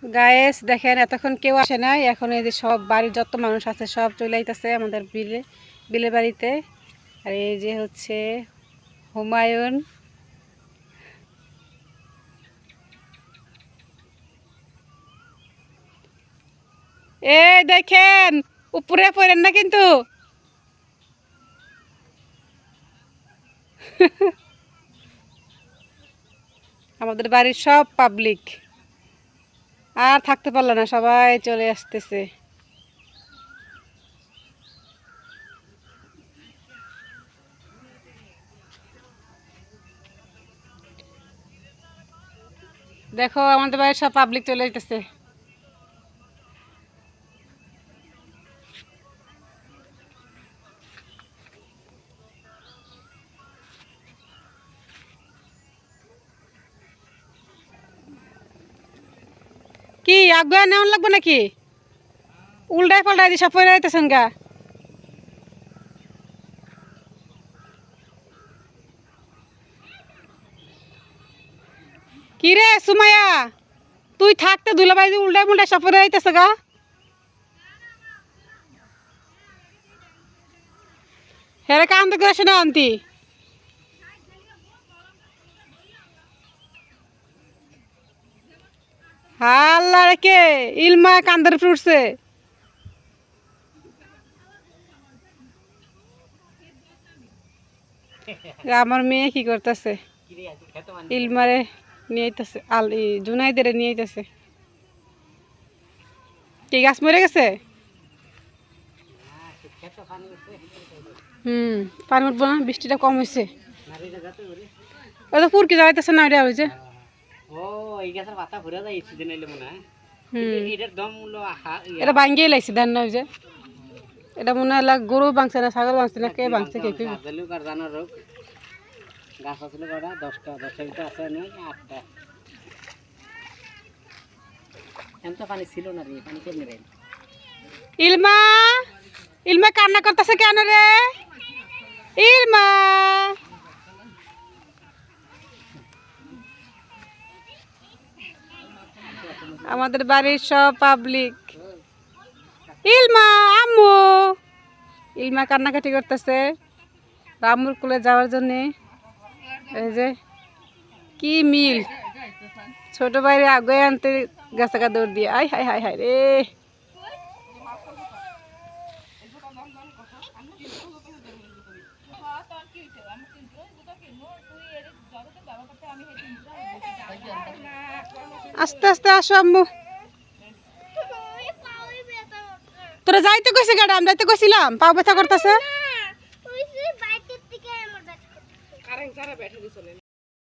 Guys দেখেন এতক্ষণ কেউ আসে নাই, এখন এই যে সব বাড়ির যত মানুষ আছে সব চলে আইতেছে আমাদের বিলের বাড়িতে। আর এই যে হচ্ছে হুমায়ুন, এই দেখেন উপরে পড়েন না কিন্তু। আমাদের বাড়ির সব পাবলিক আর থাকতে পারলো না, সবাই চলে আসতেছে। দেখো আমাদের বাড়ির সব পাবলিক চলে যেতেছে। কি আগুয়া নেওয়ান লাগবে নাকি? উল্টাই পাল্টাই দিয়ে সব পরে যাইতেছেন গা। কি রে সুমাইয়া, তুই থাকতে দুলাবাই উল্টাই মুল্টাই সব পরে যাইতেছে গা। হেরে কান্দ করে শোনা আনতি। হাল্লা রেখে ইলমা কান্দের ফুটছে। আমার মেয়ে কি করতেছে, ইলমারে নিয়ে আইতেছে, জুনাইদের নিয়ে আইতেছে। কি গাছ মরে গেছে? পানি উঠবো না, বৃষ্টিটা কম হয়েছে। ওই তো পুরকি জ্বালাইতেছে না, ওইটা হয়েছে। এটা ভাঙ্গিয়ে লাগছে ধান না, হয়েছে এটা মনে হয় গরু ভাঙছে না ছাগল ভাঙছে না, কে ভাঙছে কে কি। ইলমা, ইলমা কান্না করতেছে কেন রে? ইলমা, আমাদের বাড়ির সব পাবলিক। ইলমা, আম্মু। ইলমা কান্নাকাটি করতেছে রামুর কুলে যাওয়ার জন্যে। এই যে কি মিল, ছোট বাইরে আগে আনতে গেছে গা দৌড় দিয়ে। আই হাই হাই হাই রে। আস্তে আস্তে আসো আম্মু। তোরা যাইতে কইছে গাড়ি, আমি যাইতে কইছিলাম, পাও ব্যথা করতেছে।